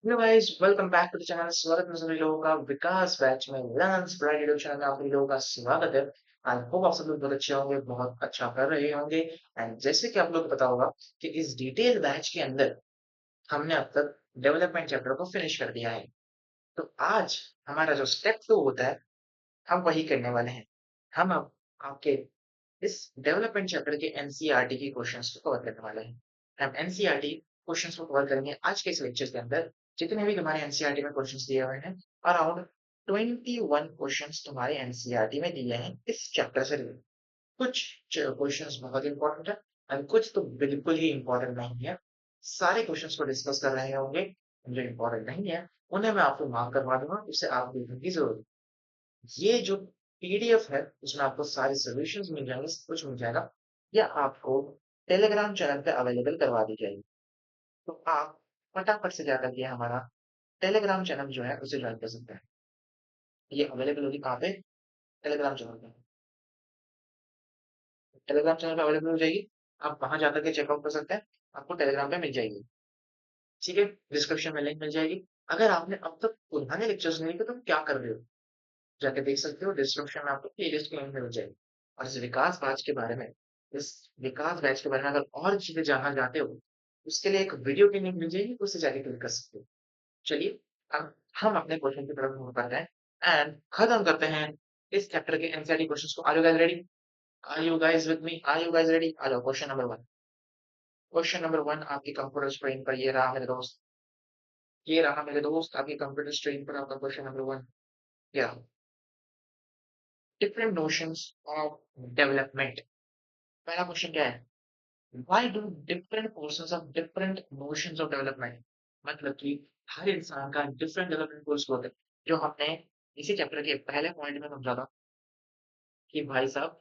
Hello guys, welcome back to the channel. स्वागत है सभी लोगों का विकास बैच में। लर्नर्स ब्राइट यूट्यूब चैनल में आप सभी लोगों का स्वागत है। आई होप आप सब लोग बहुत अच्छे होंगे, बहुत अच्छा कर रहे होंगे। एंड जैसे कि आप लोग को पता होगा कि इस डिटेल बैच के अंदर हमने अब तक डेवलपमेंट चैप्टर को फिनिश कर दिया है। तो आज हमारा जो स्टेप 2 होता है, हम वही करने वाले हैं। हम अब आपके इस डेवलपमेंट चैप्टर के एनसीईआरटी के क्वेश्चंस को कवर करने वाले हैं। हम एनसीईआरटी क्वेश्चंस को कवर करेंगे आज के इस लेक्चर के अंदर। जितने भी तुम्हारे एनसीईआरटी में क्वेश्चंस दिए हुए हैं, अराउंड 21 क्वेश्चंस तुम्हारे एनसीईआरटी में दिए हैं इस चैप्टर से रिलेटेड। कुछ क्वेश्चंस बहुत इंपॉर्टेंट है और कुछ तो बिल्कुल ही इंपॉर्टेंट नहीं है। सारे क्वेश्चंस को डिस्कस कर रहे होंगे। जो इंपॉर्टेंट नहीं है उन्हें मैं आपको मार्क करवा दूंगा, उसे आप देखने की जरूरत। ये जो पीडीएफ है उसमें आपको सारे सॉल्यूशंस मिल जाएंगे, सब कुछ मिल जाएगा। या आपको टेलीग्राम चैनल पे अवेलेबल करवा दी जाएगी। तो आप फटाफट से जाकर के हमारा टेलीग्राम चैनल जो है उसे ज्वाइन कर सकते हैं। ये अवेलेबल होगी कहाँ पे? टेलीग्राम चैनल पे। टेलीग्राम चैनल पे अवेलेबल हो जाएगी। आप वहां जाकर के चेकआउट कर सकते हैं। आपको टेलीग्राम पे मिल जाएगी। ठीक है, डिस्क्रिप्शन में लिंक मिल जाएगी। अगर आपने अब तक पुराने लेक्चर्स नहीं किए तो क्या कर रहे हो? जाके देख सकते हो, डिस्क्रिप्शन में आपको प्लेलिस्ट की लिंक मिल जाएगी। और इस विकास बैच के बारे में, इस विकास बैच के बारे में अगर और चीजें जानना चाहते हो, उसके लिए एक वीडियो की लिंक मिल जाएगी, उससे जाके क्लिक कर सकते हो। चलिए, अब हम अपने क्वेश्चन की तरफ मूव करते हैं एंड खत्म करते हैं इस चैप्टर के एनसीईआरटी क्वेश्चंस को। Are you guys ready? Are you guys with me? Are you guys ready? आ जाओ, क्वेश्चन नंबर 1। क्वेश्चन नंबर 1 आपकी कंप्यूटर स्क्रीन पर ये रहा मेरे दोस्त। ये रहा मेरे दोस्त, आपकी कंप्यूटर स्क्रीन पर आपका क्वेश्चन नंबर 1। या डिफरेंट नोशंस ऑफ डेवलपमेंट। पहला क्वेश्चन क्या है? Why do different persons have different notions of development? मतलब कि हर इंसान का डिफरेंट डेवलपमेंट गोल्स होते हैं। जो हमने इसी चैप्टर के पहले पॉइंट में समझा था कि भाई साहब,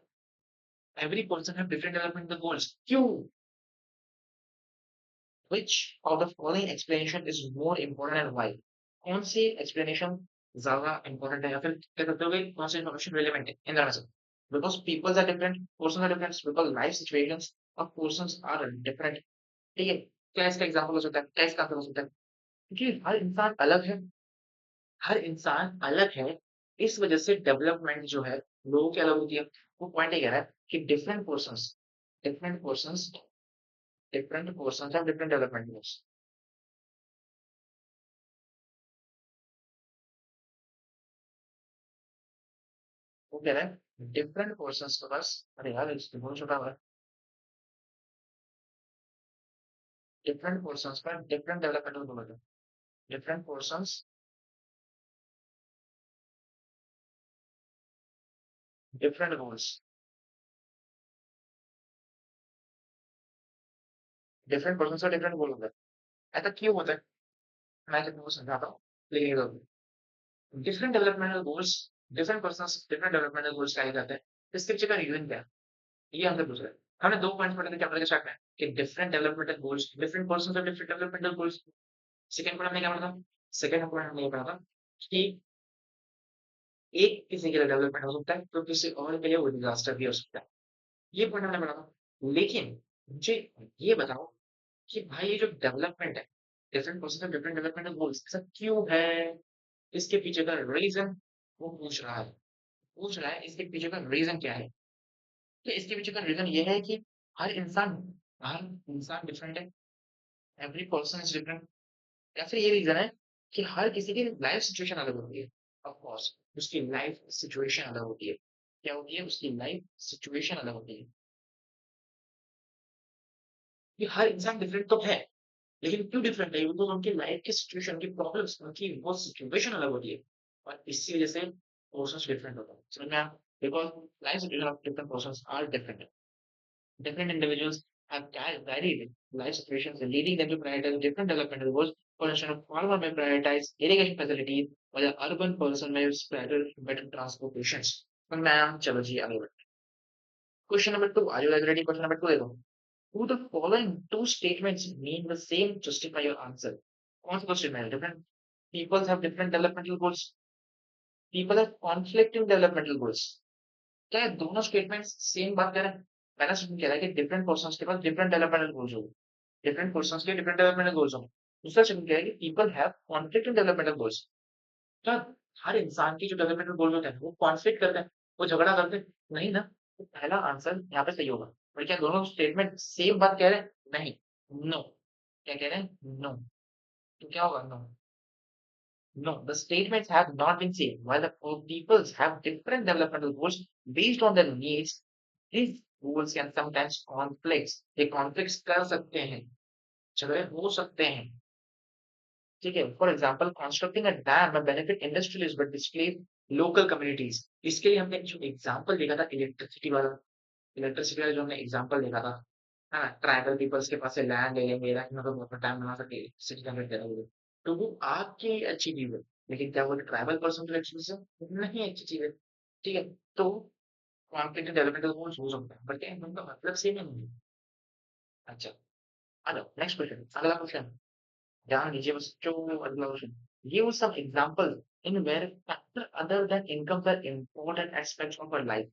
every person have different developmental goals. क्यों? Which of the following explanation is more important and why? कौन सी explanation ज्यादा important है या फिर क्या कहते हो कि कौन सी information relevant है इन दोनों में से? Because peoples are different, persons are different, because life situations of persons are different। ठीक है, क्या इसका एग्जाम्पल हो सकता है? क्या इसका आंसर हो सकता है? क्योंकि हर इंसान अलग है। हर इंसान अलग है। इस वजह से डेवलपमेंट जो है लोगों की अलग होती है। वो पॉइंट ये कह रहा है कि different persons different persons have different development goals. वो कह रहा है डिफरेंट पर्सन्स के पास, अरे यार इसको बहुत छोटा हुआ है। डिफरेंट पर्सन्स का डिफरेंट डेवलपमेंटल गोल होता है। Different persons different goals. Different persons का डिफरेंट गोल होता है। ऐसा क्यों होता है? मैं तुमको समझाता हूँ, लेकिन different developmental goals, different persons different developmental goals क्या कहते हैं? इसके पीछे का रीजन क्या है? ये हमसे पूछ रहे हैं। हमने दो पॉइंट्स पढ़े थे चैप्टर के स्टार्ट में कि different developmental goals, different persons और different developmental goals. Second point हमने क्या पढ़ा था? सेकंड पॉइंट हमने ये पढ़ा था कि एक किसी के लिए डेवलपमेंट हो सकता है तो किसी और के लिए वो डिजास्टर भी हो सकता है। ये पॉइंट हमने पढ़ा था। लेकिन मुझे ये बताओ कि भाई ये जो डेवलपमेंट है, डिफरेंट पर्सन का डिफरेंट डेवलपमेंटल गोल्स, ऐसा क्यों है? इसके पीछे का रीजन वो पूछ रहा है इसके पीछे का रीजन क्या है? तो इसके पीछे का रीजन ये है कि हर इंसान हर इंसान डिफरेंट है। Every person is different. या फिर ये रीजन है कि हर किसी की लाइफ सिचुएशन अलग होती है। ऑफ कोर्स उसकी लाइफ सिचुएशन अलग होती है। क्या होती है? उसकी लाइफ सिचुएशन अलग होती है। कि हर इंसान डिफरेंट तो है, लेकिन क्यों डिफरेंट है? बिकॉज उनकी लाइफ की सिचुएशन, उनकी प्रॉब्लम्स, उनकी वो सिचुएशन अलग होती है। और इसी वजह से पर्सन्स डिफरेंट होता है। समझ में आया? Because life situation of different persons are different. Different individuals have varied life situations, leading them to prioritize different developmental goals. For instance, a farmer may prioritize irrigation facilities, while an urban person may prioritize better transportation. तो मैं चलो जी आगे बढ़ते हैं। Question number 2, are you guys ready? Question number 2 देखो। Who the following two statements mean the same? Justify your answer. कौन सा question है? Different peoples have different developmental goals. People have conflicting developmental goals. क्या ये दोनों statements same बात कर रहे हैं? पहला स्टेटमेंट कह रहा है कि डिफरेंट पर्सन्स के पास डिफरेंट डेवलपमेंटल गोल्स होंगे। डिफरेंट पर्सन्स के डिफरेंट डेवलपमेंटल गोल्स होंगे। दूसरा चैलेंज क्या है कि people have conflict in developmental goals. क्या हर इंसान की जो डेवलपमेंटल गोल होते हैं वो कॉन्फ्लिक्ट करते हैं, वो झगड़ा करते हैं? नहीं ना। तो पहला आंसर यहाँ पे सही होगा। और क्या दोनों स्टेटमेंट सेम बात कह रहे हैं? नहीं। नो। क्या कह रहे हैं? नो। तो क्या होगा? No. No, the statements have not been seen. While the peoples have different developmental goals based on their needs, these goals can sometimes conflict. ये conflicts कर सकते हैं, झगड़े हो सकते हैं, ठीक है? For example constructing a dam में benefit industrialist but displace local communities. इसके लिए हमने जो एग्जाम्पल देखा था इलेक्ट्रिसिटी वाला, इलेक्ट्रिसिटी वाला जो हमने एग्जाम्पल देखा था, है ना? ट्राइबल पीपल्स के पास से लैंड ले लेंगे ताकि मतलब वो अपना डैम बना सके, इलेक्ट्रिसिटी जनरेट करेंगे। तो वो आपकी अच्छी चीज है, लेकिन क्या वो ट्राइबल पर्सन के लिए नहीं अच्छी चीज है, ठीक है? तो कॉन्फ्लिक्ट डेवलपमेंटल गोल्स हो सकता है, बट क्या उनका मतलब सेम नहीं है। अच्छा, आ जाओ नेक्स्ट क्वेश्चन, अगला क्वेश्चन ध्यान दीजिए बच्चों। अगला question, give some example in where factor other than income were important aspects of our life.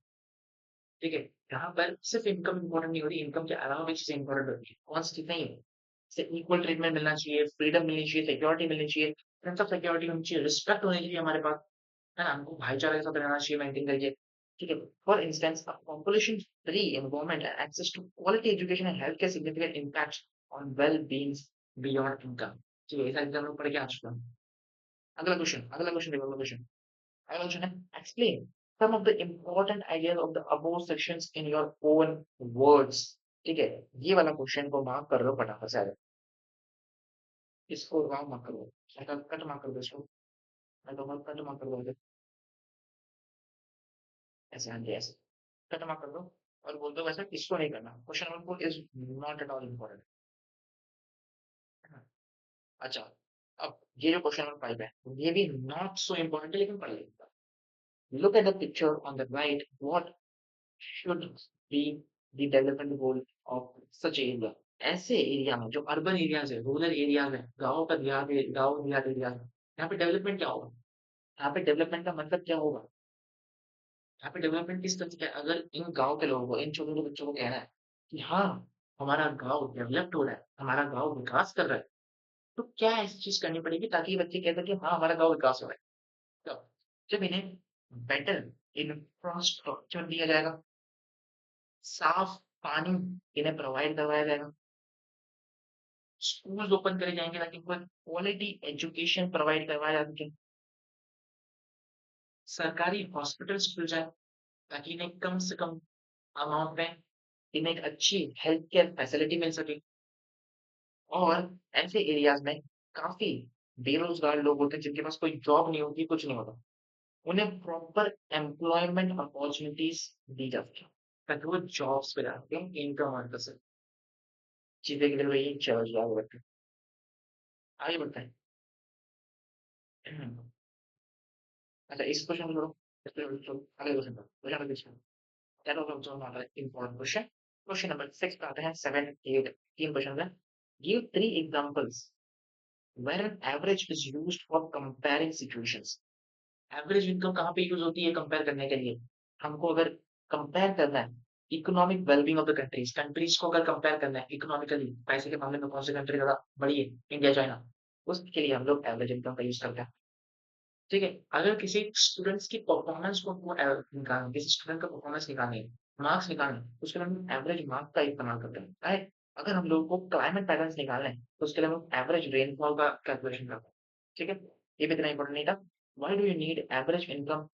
ठीक है, यहाँ पर सिर्फ इनकम इंपॉर्टेंट नहीं होती, इनकम के अलावा भी चीजें इंपॉर्टेंट होती है। कौन सी चीज नहीं है? जैसे इक्वल ट्रीटमेंट मिलना चाहिए, फ्रीडम मिलनी चाहिए, सिक्योरिटी मिलनी चाहिए, सेंस ऑफ सिक्योरिटी होनी चाहिए, रिस्पेक्ट होनी चाहिए हमारे पास, है ना? हमको भाईचारे के साथ रहना चाहिए मेंटेन करके, ठीक है? For instance a population free environment and access to quality education and health care significant impact on well beings beyond income. ठीक है, ये सारी चीजें हम लोग पढ़ के आ चुके हैं। अगला क्वेश्चन देखो, अगला क्वेश्चन, अगला क्वेश्चन है explain some of the important ideas of the above sections in your own words। ठीक है, ये वाला क्वेश्चन को मार्क कर लो फटाफट से। इसको रॉन्ग मत करो, कट मार्क कर दो इसको, मैं तो कट मार्क कर दो ऐसे, हाँ जी ऐसे कट मार्क कर दो और बोल दो वैसे इसको नहीं करना, question number 4 is not at all important. अच्छा, अब ये जो क्वेश्चन नंबर 5 है ये भी नॉट सो इम्पोर्टेंट है, लेकिन पढ़ लेगा। Look at the picture on the right, what should be the development goal of such area. ऐसे एरिया में जो अर्बन एरियाज है, रूरल एरियाज है, गाँव का देहात, गाँव देहात एरिया है, यहाँ पे डेवलपमेंट क्या होगा? यहाँ पे डेवलपमेंट का मतलब क्या होगा? यहाँ पे डेवलपमेंट किस तरह से क्या, अगर इन गाँव के लोगों को, इन छोटे छोटे बच्चों को कहना है कि हाँ हमारा गाँव डेवलप्ड हो रहा है, हमारा गाँव विकास कर रहा है, तो क्या ऐसी चीज करनी पड़ेगी ताकि ये बच्चे कहते हैं कि हाँ हमारा गाँव विकास हो रहा है? तो जब इन्हें बेटर इंफ्रास्ट्रक्चर दिया जाएगा, साफ पानी इन्हें प्रोवाइड करवाया जाएगा, स्कूल्स ओपन करे जाएंगे ताकि उनको क्वालिटी एजुकेशन प्रोवाइड करवाया जा सके, सरकारी हॉस्पिटल्स खुल जाए ताकि इन्हें कम से कम अमाउंट में इन्हें एक अच्छी हेल्थ केयर फैसिलिटी मिल सके। और ऐसे एरियाज में काफी बेरोजगार लोग होते हैं जिनके पास कोई जॉब नहीं होती, कुछ नहीं होता, उन्हें प्रॉपर एम्प्लॉयमेंट अपॉर्चुनिटीज दी जाती है ताकि वो जॉब्स पे जाके इनकम अर्न कर सके। चीजें के लिए वही चल रहा है, आगे बढ़ते हैं। अच्छा, इस क्वेश्चन को छोड़ो, इस क्वेश्चन को छोड़ो, अगले क्वेश्चन पर question number 6। That was also not an important question. Question number 6 पे आते हैं, 7 8 तीन क्वेश्चन है। Give 3 examples where an average is used for comparing situations. Average income कहाँ पे यूज होती है कंपेयर करने के लिए? हमको अगर कंपेयर करना है economic wellbeing of the countries, countries को अगर कंपेयर करना है इकोनॉमिकली, पैसे के मामले में कौन सी कंट्री ज्यादा बड़ी है, इंडिया चाइना, उसके लिए हम लोग एवरेज इनकम का यूज करते हैं। ठीक है, अगर किसी स्टूडेंट्स की परफॉर्मेंस को हमको निकालना, किसी स्टूडेंट का परफॉर्मेंस निकालनी है, मार्क्स निकालने हैं, उसके लिए हम एवरेज मार्क का इस्तेमाल करते हैं, राइट? अगर हम लोगों को क्लाइमेट पैटर्न्स निकालने हैं तो उसके लिए हम एवरेज रेनफॉल का कैलकुलेशन करते हैं। ठीक है, ये भी इतना इंपॉर्टेंट नहीं था। Why do you need average income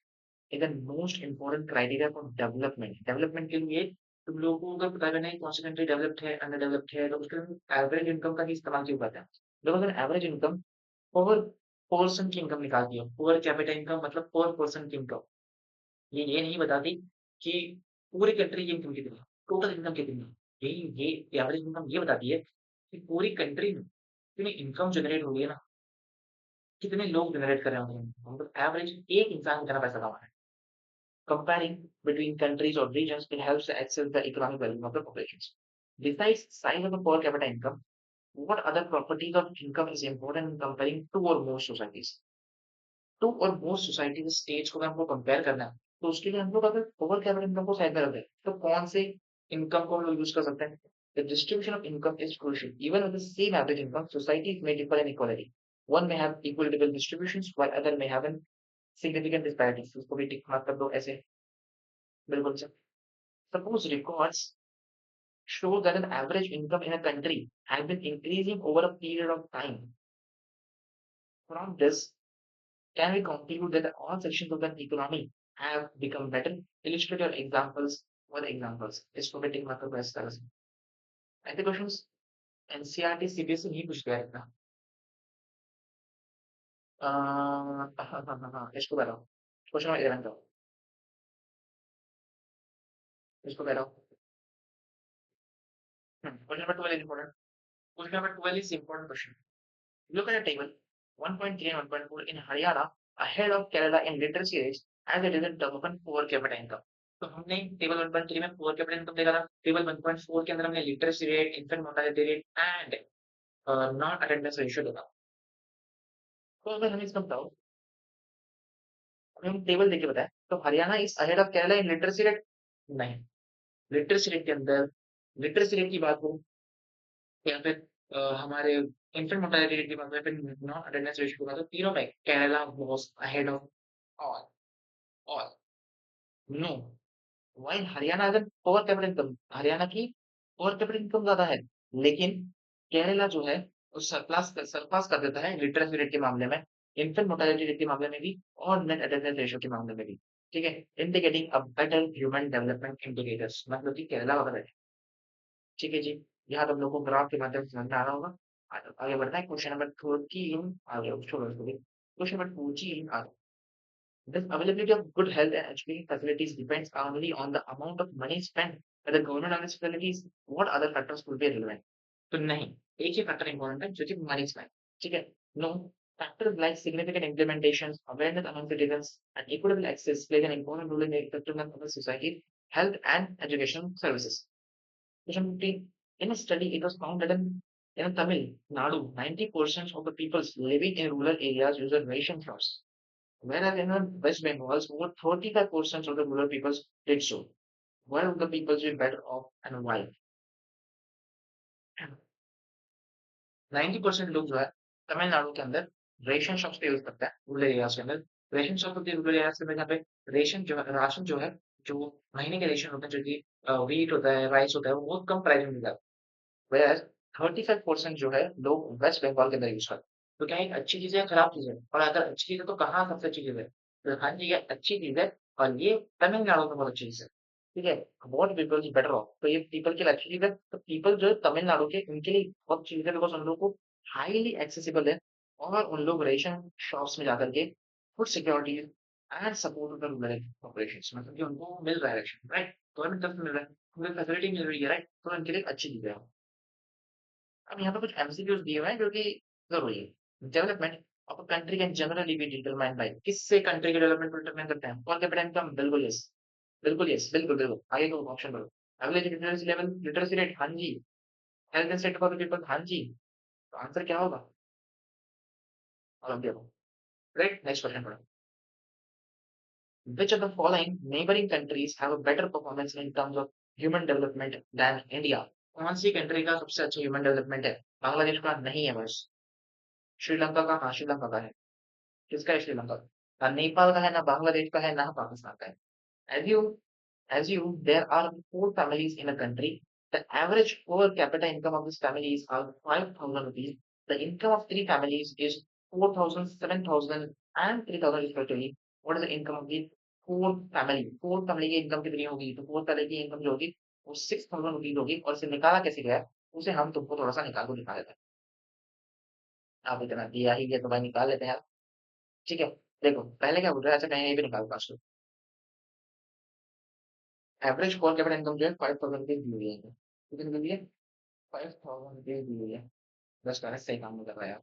is the most important criteria for development. Development के लिए तुम लोगों को अगर पता करना है कौन सी कंट्री डेवलप्ड है, अंडर डेवलप्ड है, तो उसके लिए एवरेज इनकम का ही इस्तेमाल क्यों करते हैं? लोग अगर एवरेज इनकम पर पर्सन की इनकम निकालती है, पर कैपिटा इनकम मतलब पर पर्सन की इनकम, ये नहीं बताती कि पूरी कंट्री की इनकम कितनी है, टोटल इनकम कितनी है। ये एवरेज इनकम ये बताती है कि पूरी कंट्री में कितनी इनकम जनरेट हो रही है ना, कितने लोग जनरेट कर रहे होंगे, मतलब एवरेज एक इंसान कितना पैसा कमा रहा है। Comparing between countries or regions, it helps to access the economic value of the populations. Besides size of the per capita income, what other properties of income is important in comparing two or more societies? Two or more society stage को अगर हमको compare करना है, तो उसके लिए हम लोग अगर ओवर कैपिटल इनकम को साइड में रख दें, तो कौन से इनकम को हम लोग यूज कर सकते हैं? The distribution of income is crucial. Even with the same average income, societies may differ in equality. One may have equitable distributions, while other may have an significant disparities. उसको भी tick mark कर दो ऐसे बिल्कुल से. Suppose records show that an average income in a country has been increasing over a period of time. From this, can we conclude that all sections of the economy have become better? Illustrate your examples. What examples? इसको भी tick mark कर दो इस तरह से. ऐसे questions NCERT CBSE नहीं पूछ गया इतना. हाँ, हाँ, हाँ, हाँ, इसको बताओ. क्वेश्चन नंबर 11 का. इसको बताओ. Question number 12 is important. Question number 12 is important question. Look at the table. 1.3 and 1.4 in Haryana ahead of Kerala in literacy rates as it is in term of poor capita income. तो हमने table 1.3 में poor capital income देखा था. Table 1.4 के अंदर हमने literacy rate, infant mortality rate and non attendance ratio देखा. तो अगर हमें इसका बताओ, अगर हम टेबल देख के बताएं तो Haryana is ahead of Kerala in literacy rate. नहीं. लिटरेसी रेट के अंदर लिटरेसी रेट की बात हो या फिर हमारे इन्फेंट मोर्टालिटी रेट की बात हो या फिर नॉन अटेंडेंस रेशियो की बात हो, तीनों में Kerala was ahead of all. All. No. While Haryana अगर पर कैपिटा इनकम, हरियाणा की पर कैपिटा इनकम ज्यादा है, लेकिन केरला जो है वो सरपास कर देता है लिटरेसी रेट के मामले में, इन्फेंट मोर्टालिटी रेट के मामले में भी और नेट अटेंडेंस रेशियो के मामले में भी. ठीक है. Indicating a better human development indicators, मतलब कि केरला वगैरह है. ठीक है जी. यहाँ तो हम लोग को ग्राफ के माध्यम से समझ में आ रहा होगा. आगे बढ़ना है. क्वेश्चन नंबर 13 आ गया. छोड़ो इसको भी. क्वेश्चन नंबर 14 आ गया. The availability of good health and education facilities depends only on the amount of money spent by the government on these facilities. What other factors could be relevant? तो नहीं, एक ही factor important है जो कि money spend. ठीक है. No. Factors like significant implementations, awareness among citizens, and equitable access play an important role in the effectiveness of the society, health and education services. Question 15. In a study, it was found that in Tamil Nadu, 90% of the people living in rural areas use a ration crops. Whereas in West Bengal, over 35% of the rural people did so. Why would the people be better off and why? 90% लोग जो है तमिलनाडु के अंदर ration shops पे use करता है rural areas के अंदर. रेशन शॉप होती है रूरल एरियाज के अंदर जहाँ पे रेशन जो है राशन जो है जो महीने के रेशन होते हैं जो कि व्हीट होता है राइस होता है वो बहुत कम प्राइस में मिलता है. वेयर 35% जो है लोग वेस्ट बंगाल के अंदर यूज करते हैं. तो क्या एक अच्छी चीज है खराब चीज है? और अगर अच्छी चीज है तो कहाँ सबसे अच्छी चीज है? तो हाँ जी ये अच्छी चीज है. और ये तमिलनाडु में बहुत अच्छी चीज है. ठीक है. What people is better of, तो ये पीपल के लिए अच्छी चीज है. तो पीपल जो है तमिलनाडु के उनके लिए बहुत चीज है बिकॉज उन लोगों को हाईली एक्सेसिबल है. और उन लोग रेशन शॉप्स में जाकर के फूड सिक्योरिटी एंड सपोर्ट कर रूरल ऑपरेशन, मतलब कि उनको मिल रहा है राशन राइट, गवर्नमेंट तरफ से मिल रहा है, उनको फैसिलिटी मिल रही है राइट, तो उनके लिए अच्छी चीज है. अब यहाँ पे कुछ एमसीक्यूज दिए हुए हैं जो कि जरूरी है. Development of a country can generally be determined by, किससे कंट्री के डेवलपमेंट को डिटरमाइन करते हैं? Per capita income. बिल्कुल यस. बिल्कुल यस. बिल्कुल बिल्कुल. आगे को ऑप्शन करो. Average literacy level, literacy rate. हाँ जी. Health and safety for the people. हाँ जी. तो आंसर क्या होगा? और अब देखो. राइट. नेक्स्ट क्वेश्चन पढ़ो. Which of the following neighboring countries have a better performance in terms of human development than India? कौन सी कंट्री का सबसे अच्छा ह्यूमन डेवलपमेंट है? बांग्लादेश का नहीं है बस. श्रीलंका का. हाँ श्रीलंका का है. किसका है श्रीलंका? ना नेपाल का है, ना बांग्लादेश का है, ना पाकिस्तान का है. Assume, assume there are four families in a country. The average per capita income of these families are 5,000 rupees. The income of three families is 4,000, 7,000 and 3,000 respectively. What is the income of the four family? Four family की income कितनी होगी? तो four family की income जो होगी वो 6,000 rupees होगी. और इसे निकाला कैसे गया है उसे हम तुमको थोड़ा सा निकाल को दिखा देते हैं. आप इतना दिया ही है तो भाई निकाल लेते हैं यार. ठीक है. देखो पहले क्या बोल रहा है, अच्छा कहीं ये भी निकाल पास. एवरेज पर कैपिटा इनकम जो है 5,000 रुपीज दी हुई है. कितनी दी है? 5,000 रुपीज दी हुई है. बस मैंने सही काम नहीं कर रहा यार.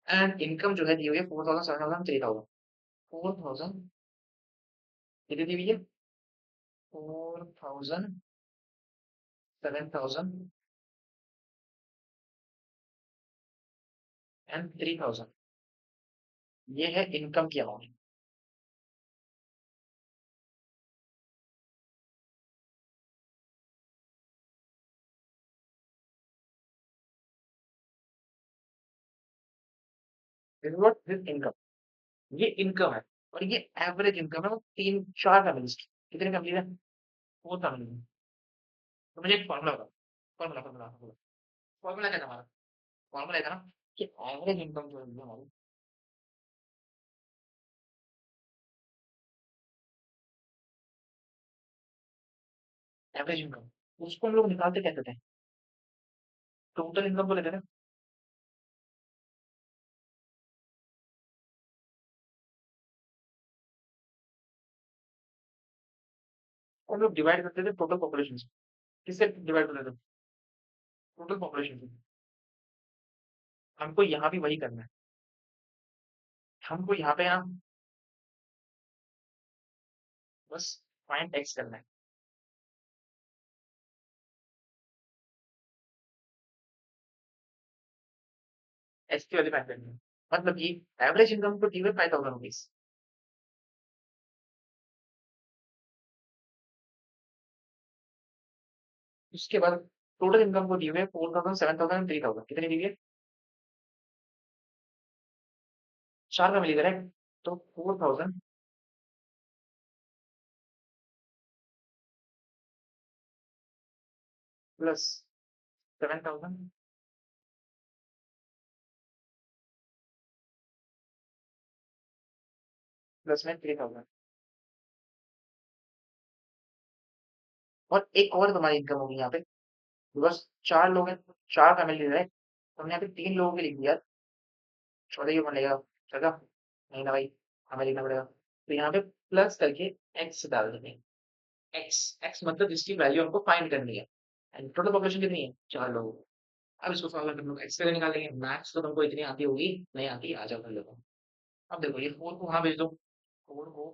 एंड इनकम जो है दी हुई है 4,000, 7,000, 3,000. 4,000 कितनी दी हुई है? 4,000, 7,000 एंड 3,000. ये है इनकम की amount. This is what this income, ये इनकम है। और ये एवरेज इनकम है वो 3-4 फैमिलीज़ की। कितनी फैमिलीज़ है? 4 फैमिलीज़ है। तो मुझे एक फ़ॉर्मूला बताओ, फ़ॉर्मूला फ़ॉर्मूला क्या था हमारा? फ़ॉर्मूला ये था ना कि एवरेज इनकम जो है हमारी, एवरेज इनकम, उसको हम लोग निकालते कैसे थे? टोटल इनकम को लेते थे, हम लोग डिवाइड करते थे टोटल पॉपुलेशन से। किससे डिवाइड करते थे? टोटल पॉपुलेशन से। हमको यहाँ भी वही करना है। हमको यहाँ पे ना बस फाइंड एक्स करना है। एक्स की वैल्यू फाइंड करनी है। मतलब कि एवरेज इनकम को दी हुई 5000 रुपीज, उसके बाद टोटल इनकम को दी हुई है 4000, 7000, 3000। कितनी दी हुई है? 4 का मिली करेक्ट। तो 4000 प्लस 7000 प्लस में 3000, और एक और तुम्हारी इनकम होगी यहाँ पे। बस 4 लोग हैं, 4 फैमिली है, तो हमने यहाँ पे 3 लोगों के लिख दिया। 14 क्यों बनेगा? चलेगा? नहीं ना भाई, हमें लिखना पड़ेगा। तो यहाँ पे प्लस करके एक्स डाल देंगे। एक्स, एक्स मतलब जिसकी वैल्यू हमको फाइंड करनी है। एंड टोटल पॉपुलेशन कितनी है? 4 लोगों की। अब इसको सॉल्व करके हम लोग एक्स वैल्यू निकालेंगे। मैथ्स तो तुमको इतनी आती होगी, नहीं आती आ जाओ कर लो। अब देखो ये 4 को वहाँ भेज दो। 4 को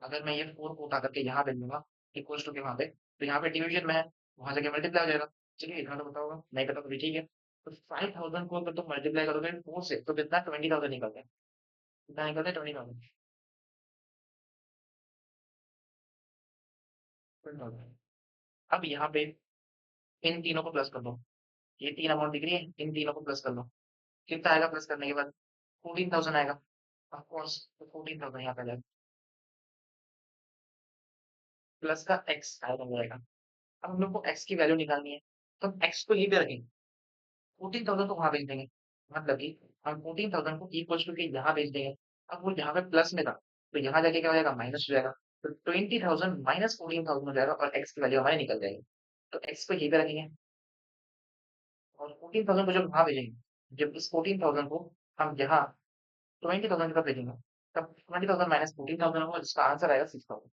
अगर मैं ये 4 को उठा करके यहाँ भेज दूंगा इक्वल्स टू के वहाँ पे, तो यहाँ पे डिवीजन में है, वहाँ जाके मल्टीप्लाई हो जाएगा। चलिए इतना तो पता होगा, नहीं पता तो भी ठीक है। तो 5000 को अगर तुम मल्टीप्लाई करोगे 4 से तो कितना? 20000 निकलता है। कितना निकलता है? 20000। 20,000। अब यहाँ पे इन तीनों को प्लस कर दो। ये 3 अमाउंट दिख रही है, इन तीनों को प्लस कर दो। कितना आएगा प्लस करने के बाद? 14,000 आएगा। ऑफ कोर्स, तो 14,000 यहाँ पे आ जाएगा। प्लस का एक्स आएगा जाएगा। अब हम लोग को एक्स की वैल्यू निकालनी है, तो हम एक्स को यहीं पे रखेंगे। 14,000 को वहाँ भेज देंगे। मतलब कि हम 14,000 को इक्वल टू के यहाँ भेज देंगे। अब वो यहाँ पे प्लस में था, तो यहाँ जाके क्या हो जाएगा? माइनस हो जाएगा। तो 20,000 माइनस 14,000 हो जाएगा और एक्स की वैल्यू हमारी निकल जाएगी। तो एक्स को यहीं पे रखेंगे और 14,000 को जब वहाँ भेजेंगे, जब इस 14,000 को हम यहाँ 20,000 का भेजेंगे, तब 20,000 माइनस 14,000 होगा, जिसका आंसर आएगा 6,000।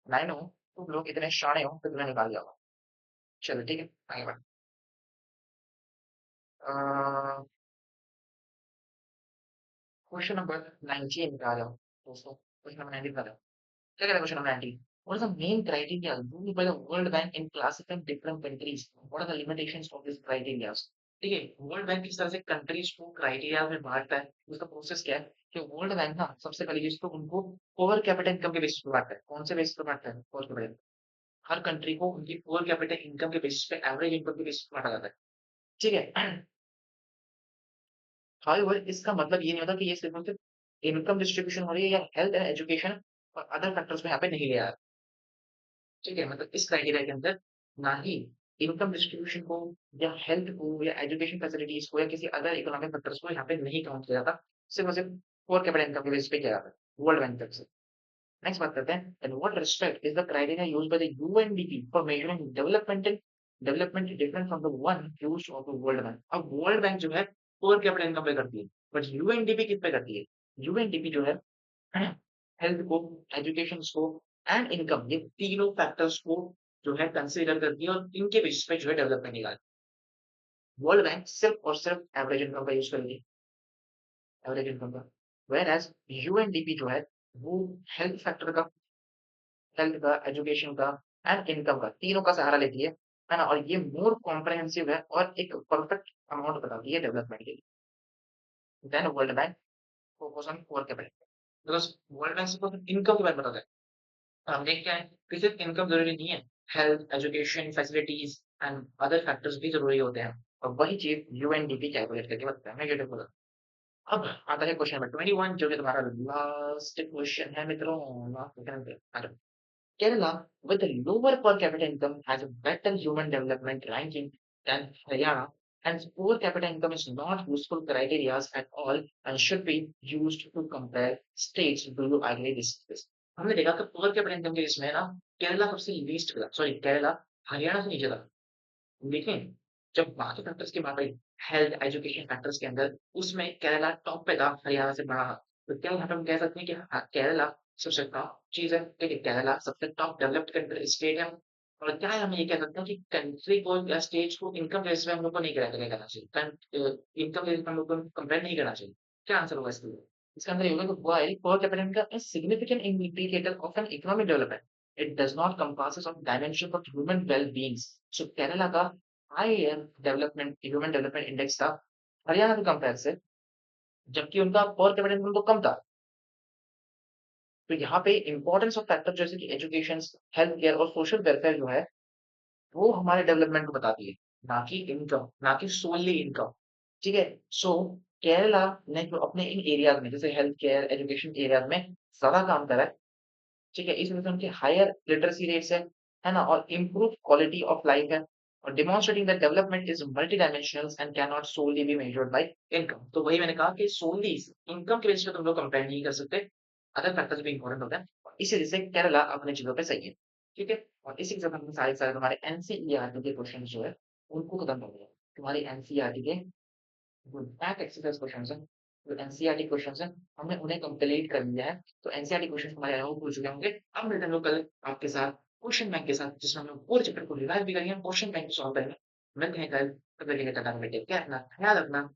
9 हो, तुम लोग इतने शाणे हो तो तुम्हें निकाल जाओगा। चलो ठीक है, आगे बढ़ो। क्वेश्चन नंबर 19 पे आ जाओ दोस्तों। क्वेश्चन नंबर 19 पे आ जाओ। क्या कहता है question number 19? What is the main criteria used by the World Bank in classifying different countries? What are the limitations of these criteria? ठीक है, वर्ल्ड बैंक किस तरह से कंट्रीज को क्राइटेरिया में बांटता है, उसका प्रोसेस क्या है? कि वर्ल्ड बैंक ना सबसे पहली चीज तो उनको ओवर कैपिटल इनकम के बेसिस पे बांटता है। कौन से बेसिस पे बांटता है? Over capital. हर कंट्री को उनकी ओवर कैपिटल इनकम के बेसिस पे, एवरेज इनकम के बेसिस पे बांटा जाता है। ठीक है। हाउएवर इसका मतलब ये नहीं होता कि ये सिर्फ और सिर्फ इनकम डिस्ट्रीब्यूशन हो रही है या हेल्थ एंड एजुकेशन और अदर फैक्टर्स में यहाँ पे नहीं लिया। ठीक है, मतलब इस क्राइटेरिया के अंदर ना ही इनकम डिस्ट्रीब्यूशन को या हेल्थ को या एजुकेशन फैसिलिटीज को या किसी अदर इकोनॉमिक फैक्टर्स को यहाँ पे नहीं काउंट किया जाता। सिर्फ और सिर्फ पर कैपिटा इनकम के बेसिस पे किया जाता है वर्ल्ड बैंक तरफ से। नेक्स्ट बात करते हैं, in what respect is the criteria used by the UNDP for measuring development different from the one used of the world bank. अब वर्ल्ड बैंक जो है पर कैपिटा इनकम पे करती है, बट यूएनडीपी किस पे करती है? यूएनडीपी जो है हेल्थ को, एजुकेशन को एंड इनकम, ये तीनों फैक्टर्स को जो है कंसीडर करती है और इनके बेसिस पे जो है डेवलपमेंट निकालती है। वर्ल्ड बैंक सिर्फ और सिर्फ एवरेज इनकम का यूज करेगी, एवरेज इनकम का। वेयर एज यूएनडीपी जो है वो हेल्थ फैक्टर का, हेल्थ का, एजुकेशन का एंड इनकम का, तीनों का सहारा लेती है ना? और ये मोर कॉम्प्रहेंसिव है और एक परफेक्ट अमाउंट बताती है डेवलपमेंट के लिए then world bank focus on poor capital. Because world bank सिर्फ इनकम के बारे में बताता है, हम देखते हैं कि सिर्फ इनकम जरूरी नहीं है, health, education, facilities and other factors भी जरूरी होते हैं। और वही चीज़ यूएनडीपी कैलकुलेट करके बताता है नेगेटिव ग्रोथ। अब आता है क्वेश्चन नंबर 21 जो कि तुम्हारा लास्ट क्वेश्चन है मित्रों, लास्ट क्वेश्चन है। Kerala, with a lower per capita income, has a better human development ranking than Haryana, and poor capita income is not useful criteria at all and should be used to compare states. Do you agree this? हमने देखा कि poor capita income के इसमें ना केरला सबसे least था, sorry Kerala Haryana से नीचे था। लेकिन जब बाकी फैक्टर्स की बात आई, हेल्थ, एजुकेशन फैक्टर्स के अंदर, उसमें केरला टॉप पे था, हरियाणा से बड़ा था। तो क्या यहाँ पे हम कह सकते हैं कि हाँ, केरला सबसे टॉप चीज़ है, ठीक है? केरला सबसे टॉप डेवलप्ड कंट्री स्टेट है। और क्या है हम ये कह सकते हैं कि कंट्री को या स्टेट्स को इनकम बेस पे हम लोग को नहीं क्राइटेरिया करना चाहिए। इनकम बेस पे हम लोग को कंपेयर नहीं करना चाहिए। क्या आंसर होगा इसके लिए? इसका आंसर ये होगा कि while per capita income is significant indicator of an economic development, it does not comprise of dimension of human well-being. So Kerala का high development human development index था हरियाणा के कंपेयर से, जबकि उनका पर कैपिटा इनकम तो कम था। तो यहाँ पे इंपॉर्टेंस ऑफ फैक्टर जैसे कि एजुकेशन, हेल्थ केयर और सोशल वेलफेयर जो है, वो हमारे डेवलपमेंट को बताती है, ना कि इनकम, ना कि सोनली इनकम। ठीक है? सो केरला ने जो अपने इन एरियाज़ में जैसे हेल्थ केयर, एजुकेशन एरियाज़ में ज़्यादा काम करा है, ठीक है? इस वजह से उनकी हायर लिटरेसी रेट्स है ना? और इम्प्रूव क्वालिटी ऑफ लाइफ है और demonstrating that development is multi dimensional and can not solely be measured by income. तो वही मैंने कहा कि सोली इनकम के बेसिस पे तुम लोग कंपेयर नहीं कर सकते, अदर फैक्टर्स भी इम्पोर्टेंट होते हैं और इसी वजह से केरला अपनी चीज़ों पे सही है, ठीक है? और इसी के साथ हमने सारे के सारे तुम्हारे एनसीईआरटी के क्वेश्चंस जो है, उनको खत्म कर दिया। तुम्हारी एनसीईआरटी के जो बैक एक्सरसाइज क्वेश्चंस हैं, जो एनसीईआरटी क्वेश्चंस हैं, हमने उन्हें कंप्लीट कर लिया है। तो एनसीईआरटी क्वेश्चंस हमारे आई होप हो चुके होंगे। अब मिलते हैं हम लोग कल आपके साथ क्वेश्चन बैंक के साथ, जिसमें हम लोग पूरे चैप्टर को रिवाइज भी करेंगे, क्वेश्चन बैंक को सॉल्व करेंगे। मिलते हैं कल, तब तक के लिए tata bye bye, take care, अपना ख्याल रखना।